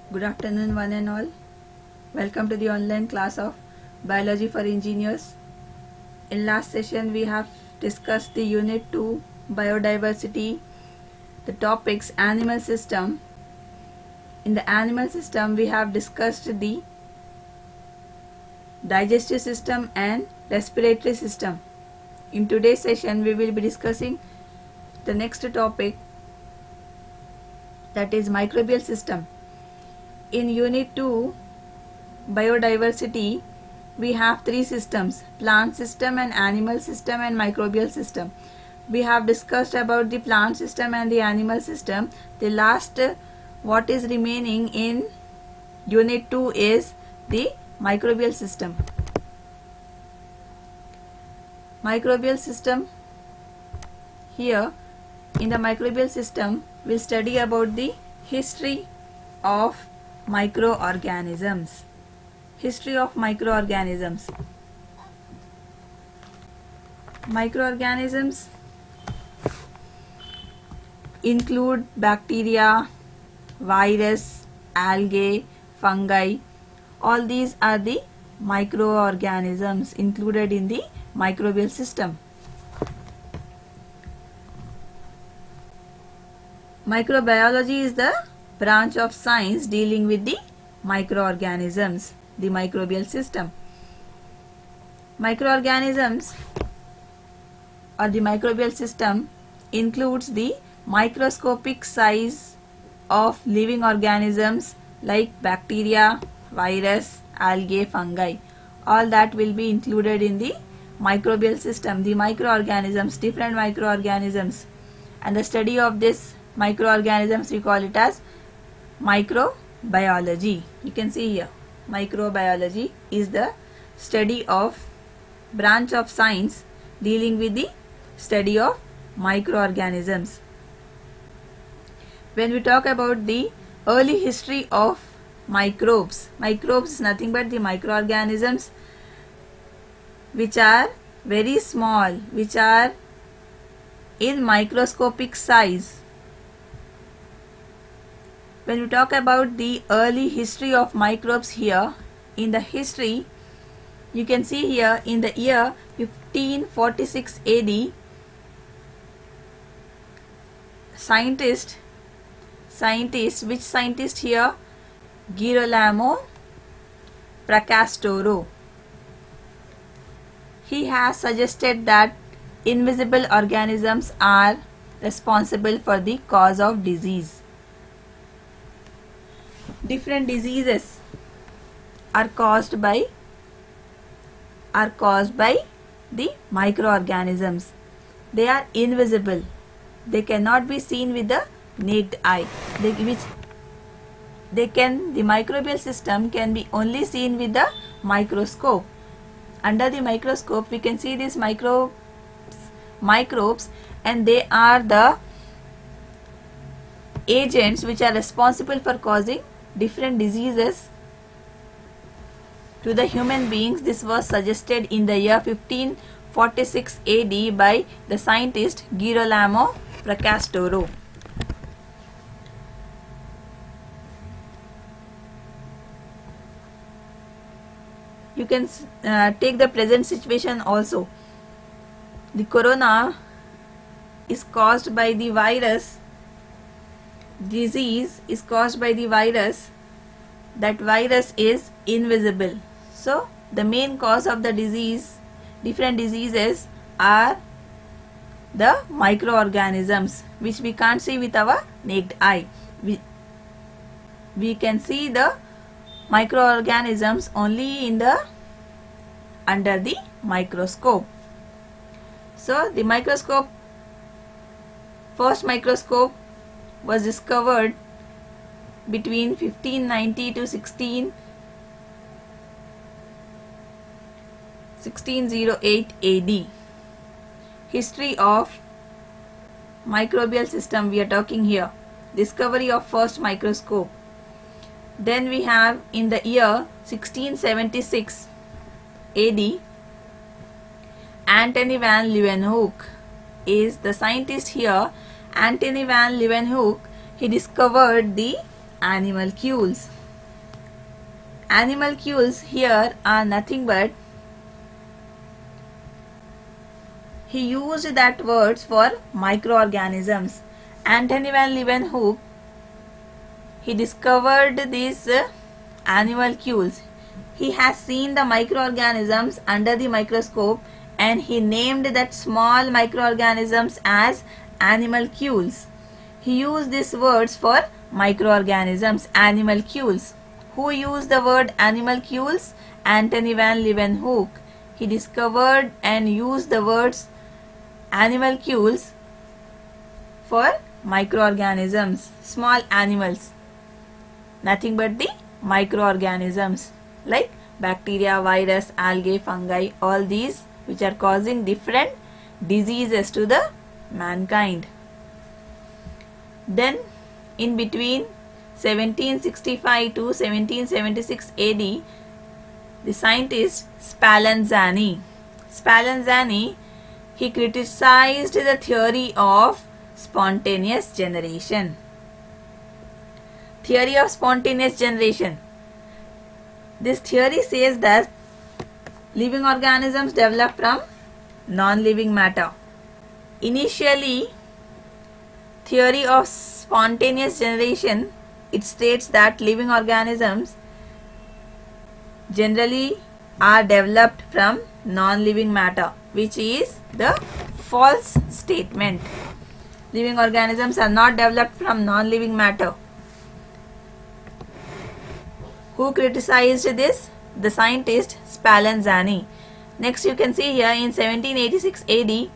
Good afternoon one and all. Welcome to the online class of Biology for Engineers. In last session we have discussed the Unit 2 Biodiversity, the topics Animal System. In the animal system we have discussed the digestive system and respiratory system. In today's session we will be discussing the next topic, that is microbial system. In Unit 2 Biodiversity we have three systems: plant system and animal system and microbial system. We have discussed about the plant system and the animal system. The last what is remaining in Unit 2 is the microbial system. Microbial system, here in the microbial system we'll study about the history of microorganisms. History of microorganisms. Microorganisms include bacteria, virus, algae, fungi. All these are the microorganisms included in the microbial system. Microbiology is the branch of science dealing with the microorganisms, the microbial system. Microorganisms or the microbial system includes the microscopic size of living organisms like bacteria, virus, algae, fungi. All that will be included in the microbial system, the microorganisms, different microorganisms, and the study of this microorganisms we call it as microbiology. You can see here, microbiology is the study of branch of science dealing with the study of microorganisms. When we talk about the early history of microbes, microbes is nothing but the microorganisms which are very small, which are in microscopic size. When we talk about the early history of microbes, here in the history you can see here in the year 1546 AD, which scientist here? Girolamo Fracastoro. He has suggested that invisible organisms are responsible for the cause of disease. Different diseases are caused by the microorganisms. They are invisible. They cannot be seen with the naked eye. The microbial system can be only seen with the microscope. Under the microscope we can see these microbes, and they are the agents which are responsible for causing different diseases to the human beings. This was suggested in the year 1546 AD by the scientist Girolamo Fracastoro. You can take the present situation also. The corona is caused by the virus. Disease is caused by the virus. That virus is invisible. So the main cause of the disease, different diseases, are the microorganisms which we can't see with our naked eye. We can see the microorganisms only under the microscope. So the first microscope was discovered between 1590 to 1608 AD. History of microbial system we are talking here. Discovery of first microscope. Then we have in the year 1676 AD, Antony van Leeuwenhoek is the scientist here. Antony van Leeuwenhoek, he discovered the animalcules. Animalcules here are nothing but, he used that words for microorganisms. Antony van Leeuwenhoek, he discovered these animalcules. He has seen the microorganisms under the microscope and he named that small microorganisms as animalcules. He used these words for microorganisms, animalcules. Who used the word animalcules? Antony van Leeuwenhoek. He discovered and used the words animalcules for microorganisms, small animals, nothing but the microorganisms like bacteria, virus, algae, fungi, all these which are causing different diseases to the mankind. Then in between 1765 to 1776 AD, the scientist Spallanzani, he criticized the theory of spontaneous generation. Theory of spontaneous generation. This theory says that living organisms develop from non-living matter. Initially, theory of spontaneous generation, it states that living organisms generally are developed from non-living matter, which is the false statement. Living organisms are not developed from non-living matter. Who criticized this? The scientist Spallanzani. Next you can see here in 1786 AD,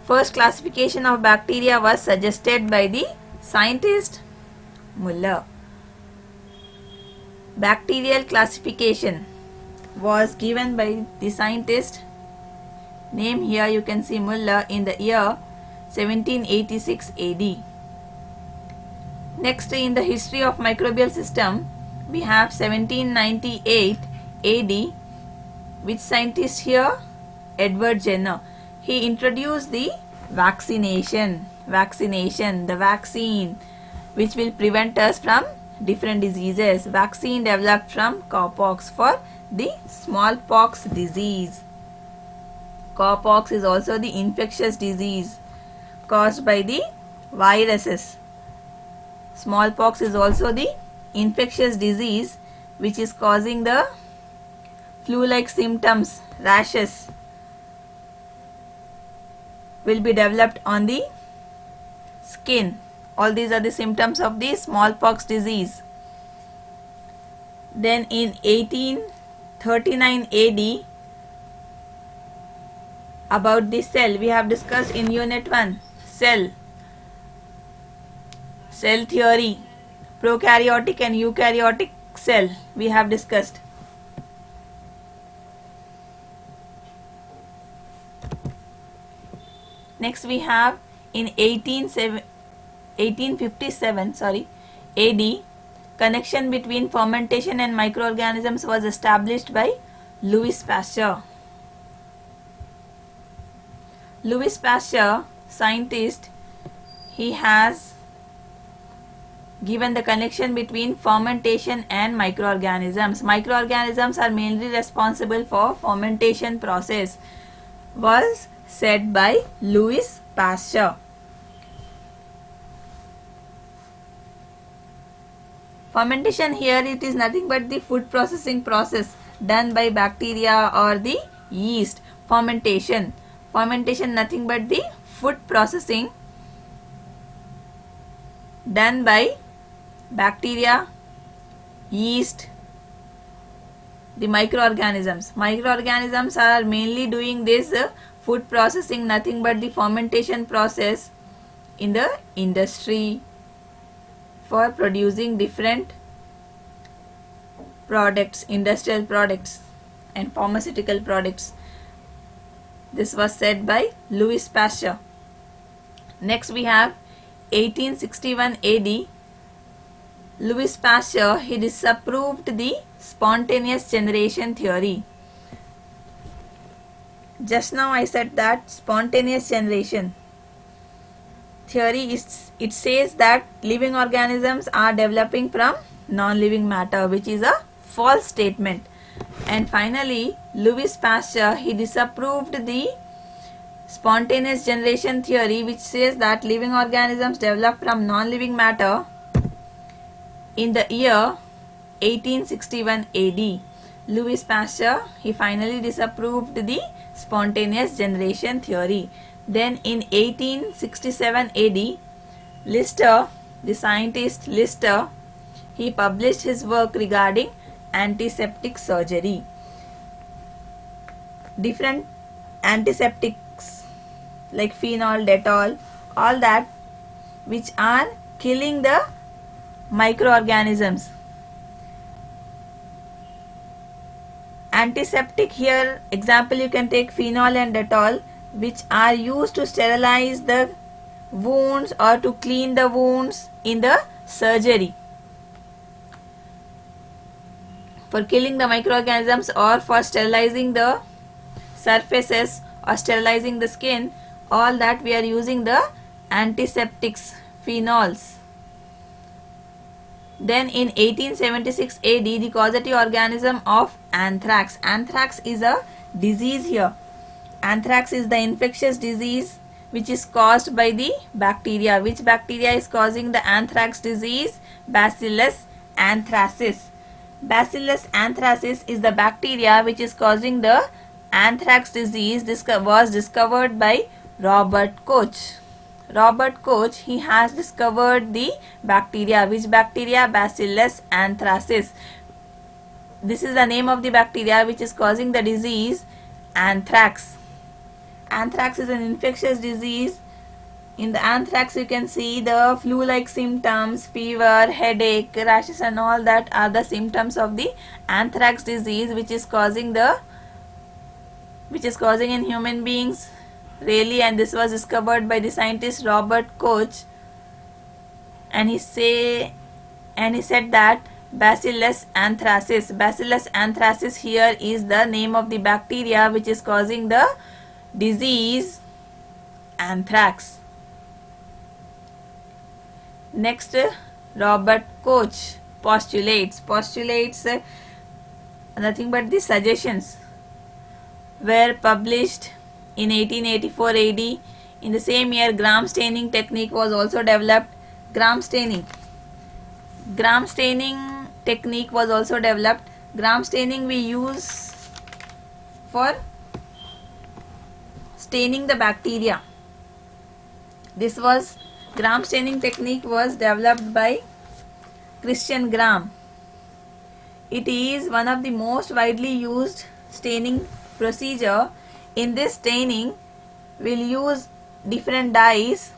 first classification of bacteria was suggested by the scientist Muller. Bacterial classification was given by the scientist, name here you can see Muller, in the year 1786 AD. Next, in the history of microbial system, we have 1798 AD. Which scientist here? Edward Jenner. He introduced the vaccination, the vaccine which will prevent us from different diseases. Vaccine developed from cowpox for the smallpox disease. Cowpox is also the infectious disease caused by the viruses. Smallpox is also the infectious disease which is causing the flu-like symptoms, rashes will be developed on the skin. All these are the symptoms of the smallpox disease. Then in 1839 AD, about the cell, we have discussed in unit 1, cell theory, prokaryotic and eukaryotic cell we have discussed. Next we have in 1857 AD, connection between fermentation and microorganisms was established by Louis Pasteur. Louis Pasteur, scientist, he has given the connection between fermentation and microorganisms. Microorganisms are mainly responsible for fermentation process, was said by Louis Pasteur. Fermentation here, it is nothing but the food processing process done by bacteria or the yeast. Fermentation nothing but the food processing done by bacteria, yeast, the microorganisms. Microorganisms are mainly doing this food processing, nothing but the fermentation process in the industry for producing different products, industrial products and pharmaceutical products. This was said by Louis Pasteur. Next we have 1861 AD. Louis Pasteur, he disapproved the spontaneous generation theory. Just now I said that spontaneous generation theory says that living organisms are developing from non-living matter, which is a false statement. And finally, Louis Pasteur, he disapproved the spontaneous generation theory, which says that living organisms develop from non-living matter in the year 1861 AD. Louis Pasteur, he finally disapproved the spontaneous generation theory. Then in 1867 AD, Lister, the scientist Lister, he published his work regarding antiseptic surgery. Different antiseptics like phenol, Dettol, all that which are killing the microorganisms. Antiseptic here, example you can take phenol and Dettol, which are used to sterilize the wounds or to clean the wounds in the surgery. For killing the microorganisms or for sterilizing the surfaces or sterilizing the skin, all that we are using the antiseptics, phenols. Then in 1876 AD, the causative organism of anthrax. Anthrax is a disease here. Anthrax is the infectious disease which is caused by the bacteria. Which bacteria is causing the anthrax disease? Bacillus anthracis. Bacillus anthracis is the bacteria which is causing the anthrax disease. This was discovered by Robert Koch. Robert Koch, he has discovered the bacteria. Which bacteria? Bacillus anthracis. This is the name of the bacteria which is causing the disease anthrax. Anthrax is an infectious disease. In the anthrax you can see the flu-like symptoms, fever, headache, rashes and all that are the symptoms of the anthrax disease which is causing in human beings really, and this was discovered by the scientist Robert Koch, and he said that Bacillus anthracis. Bacillus anthracis here is the name of the bacteria which is causing the disease anthrax. Next, Robert Koch postulates nothing but the suggestions were published in 1884 AD. In the same year, Gram staining technique was also developed. Gram staining technique was also developed. Gram staining we use for staining the bacteria. Gram staining technique was developed by Christian Gram. It is one of the most widely used staining procedure. In this staining, we'll use different dyes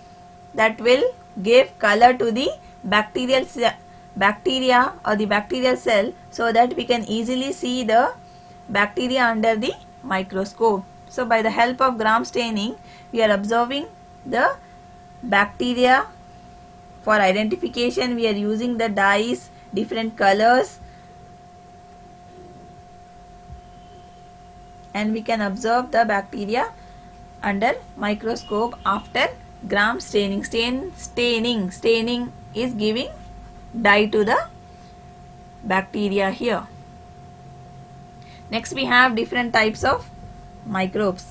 that will give color to the bacteria or the bacterial cell, so that we can easily see the bacteria under the microscope. So by the help of Gram staining, we are observing the bacteria. For identification, we are using the dyes, different colors, and we can observe the bacteria under microscope after Gram staining. Staining is giving dye to the bacteria here. Next, we have different types of microbes.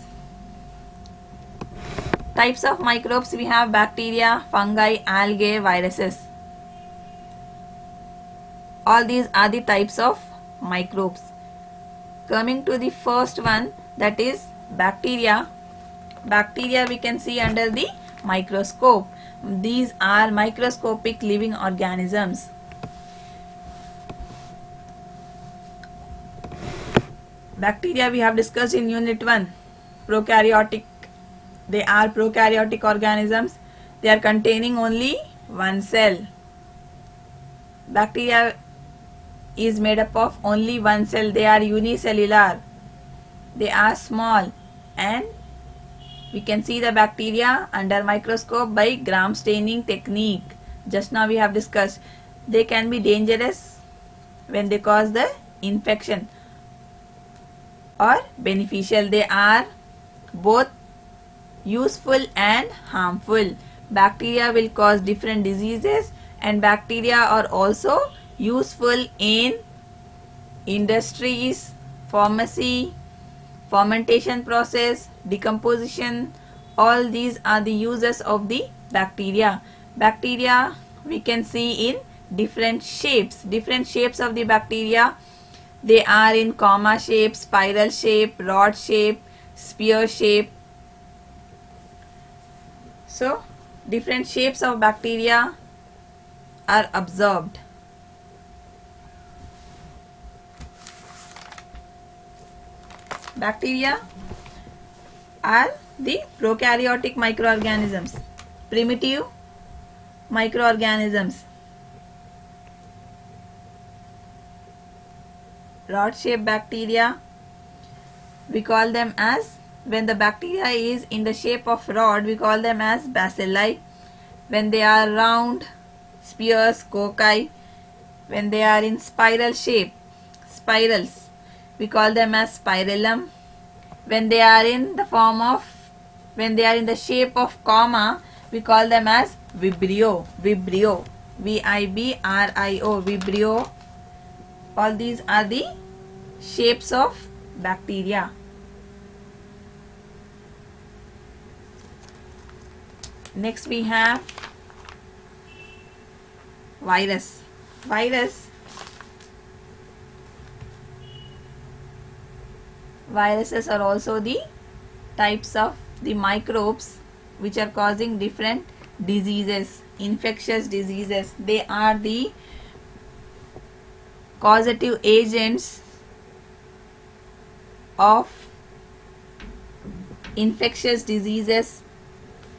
Types of microbes, we have bacteria, fungi, algae, viruses. All these are the types of microbes. Coming to the first one, that is bacteria. Bacteria we can see under the microscope. These are microscopic living organisms. Bacteria we have discussed in unit 1. Prokaryotic. They are prokaryotic organisms. They are containing only one cell. Bacteria is made up of only one cell. They are unicellular. They are small, and we can see the bacteria under microscope by Gram staining technique. Just now we have discussed. They can be dangerous when they cause the infection, or beneficial. They are both useful and harmful. Bacteria will cause different diseases, and bacteria are also useful in industries, pharmacy, fermentation process, decomposition, all these are the uses of the bacteria. Bacteria we can see in different shapes of the bacteria. They are in comma shape, spiral shape, rod shape, spear shape. So different shapes of bacteria are observed. Bacteria are the prokaryotic microorganisms, primitive microorganisms. Rod shaped bacteria, we call them as, when the bacteria is in the shape of rod, we call them as bacilli. When they are round, spears, cocci. When they are in spiral shape, spirals, we call them as spirillum. When they are in the shape of comma, we call them as vibrio, vibrio, V-I-B-R-I-O, vibrio. All these are the shapes of bacteria. Next we have virus. Viruses are also the types of the microbes which are causing different diseases, infectious diseases. They are the causative agents of infectious diseases,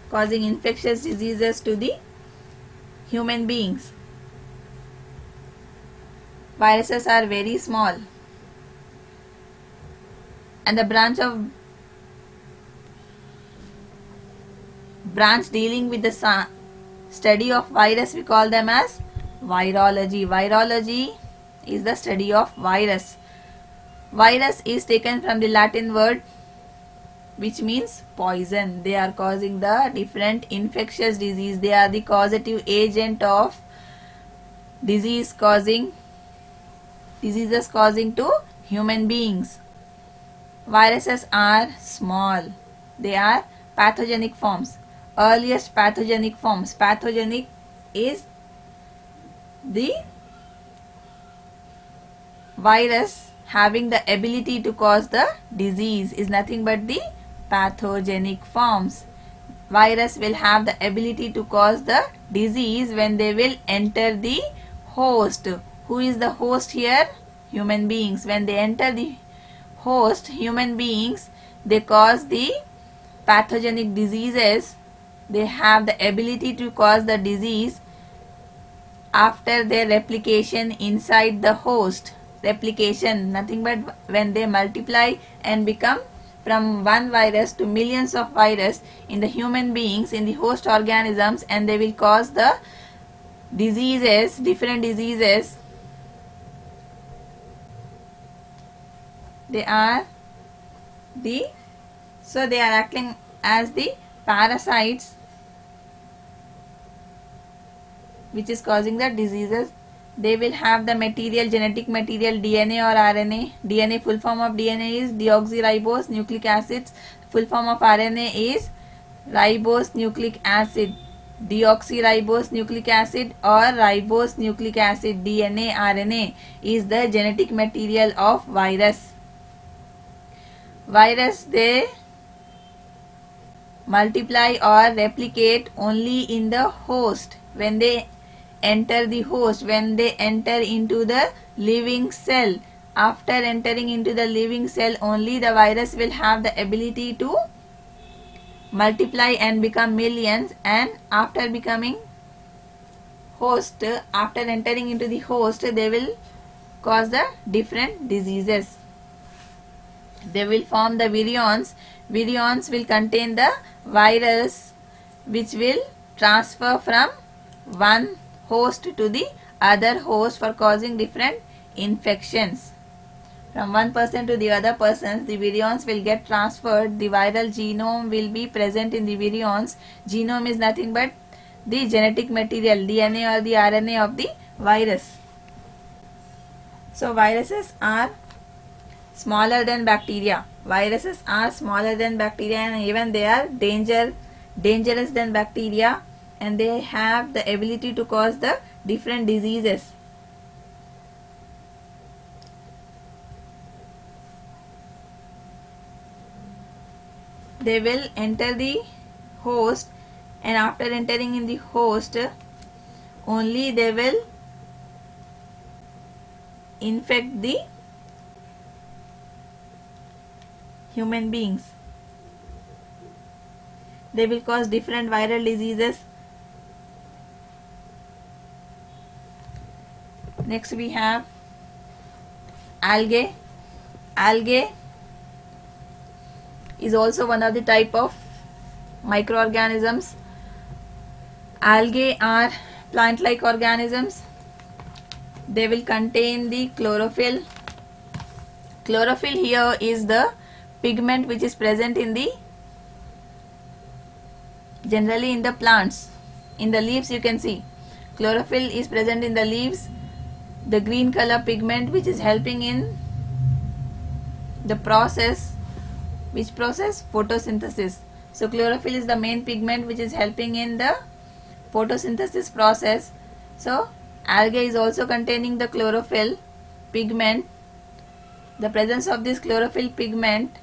causing infectious diseases to the human beings. Viruses are very small, and the branch dealing with the study of virus, we call them as virology. Virology is the study of virus. Virus is taken from the Latin word which means poison. They are causing the different infectious disease. They are the causative agent of diseases causing to human beings. Viruses are small. They are pathogenic forms. Earliest pathogenic forms. Pathogenic is the virus having the ability to cause the disease, is nothing but the pathogenic forms. Virus will have the ability to cause the disease when they will enter the host. Who is the host here? Human beings. When they enter the host, human beings, they cause the pathogenic diseases. They have the ability to cause the disease after their replication inside the host. Replication, nothing but when they multiply and become from one virus to millions of virus in the human beings, in the host organisms, and they will cause the diseases, different diseases. They are acting as the parasites which is causing the diseases. They will have the material, genetic material, DNA or RNA. DNA, full form of DNA is deoxyribose nucleic acids. Full form of RNA is ribose nucleic acid. Deoxyribose nucleic acid or ribose nucleic acid, DNA, RNA is the genetic material of virus. Virus, they multiply or replicate only in the host. When they enter the host, when they enter into the living cell, after entering into the living cell only the virus will have the ability to multiply and become millions, and after becoming host, after entering into the host, they will cause the different diseases. They will form the virions. Virions will contain the virus which will transfer from one host to the other host for causing different infections. From one person to the other person, the virions will get transferred. The viral genome will be present in the virions. Genome is nothing but the genetic material, DNA or the RNA of the virus. So viruses are smaller than bacteria. Viruses are smaller than bacteria, and even they are dangerous than bacteria, and they have the ability to cause the different diseases. They will enter the host, and after entering in the host only they will infect the human beings. They will cause different viral diseases. Next we have algae. Algae is also one of the type of microorganisms. Algae are plant-like organisms. They will contain the chlorophyll. Chlorophyll here is the pigment which is present in the generally in the plants. In the leaves you can see chlorophyll is present in the leaves, the green color pigment which is helping in the process. Which process? Photosynthesis. So chlorophyll is the main pigment which is helping in the photosynthesis process. So algae is also containing the chlorophyll pigment. The presence of this chlorophyll pigment,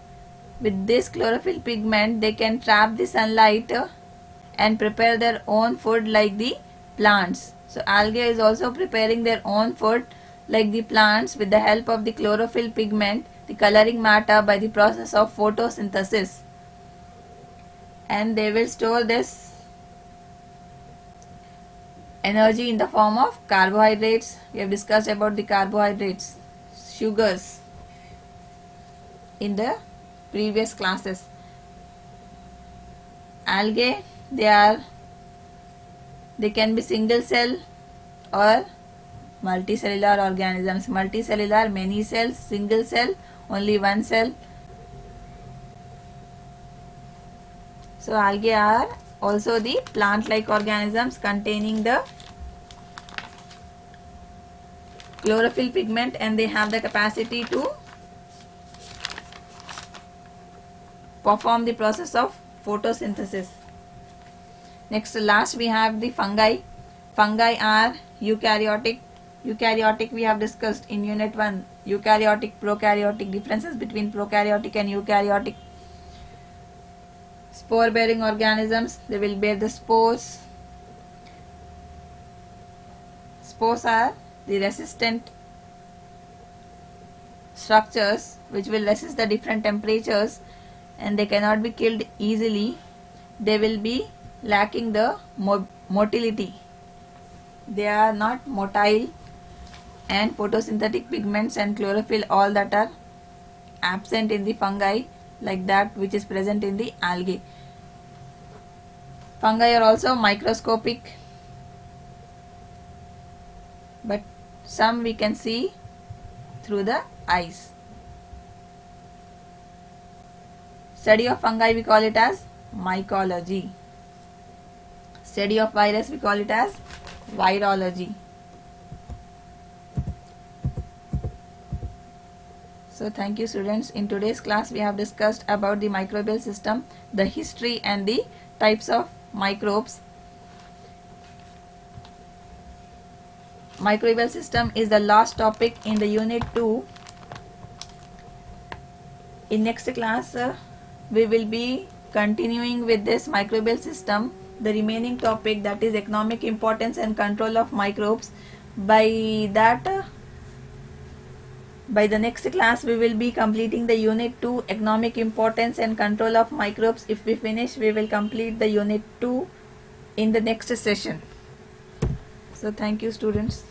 with this chlorophyll pigment they can trap the sunlight and prepare their own food like the plants. So algae is also preparing their own food like the plants with the help of the chlorophyll pigment, the coloring matter, by the process of photosynthesis. And they will store this energy in the form of carbohydrates. We have discussed about the carbohydrates, sugars in the previous classes. Algae, they can be single cell or multicellular organisms. Multicellular, many cells. Single cell, only one cell. So algae are also the plant-like organisms containing the chlorophyll pigment, and they have the capacity to perform the process of photosynthesis. Next, last we have the fungi. Fungi are eukaryotic. Eukaryotic we have discussed in unit 1. Eukaryotic, prokaryotic, differences between prokaryotic and eukaryotic. Spore bearing organisms, they will bear the spores. Spores are the resistant structures which will resist the different temperatures, and they cannot be killed easily. They will be lacking the motility. They are not motile, and photosynthetic pigments and chlorophyll, all that are absent in the fungi like that which is present in the algae. Fungi are also microscopic, but some we can see through the eyes. Study of fungi we call it as mycology. Study of virus we call it as virology. So thank you students. In today's class we have discussed about the microbial system, the history and the types of microbes. Microbial system is the last topic in the unit 2. In next class we will be continuing with this microbial system, the remaining topic, that is economic importance and control of microbes. By the next class we will be completing the unit 2, economic importance and control of microbes. If we finish, we will complete the unit 2 in the next session. So thank you students.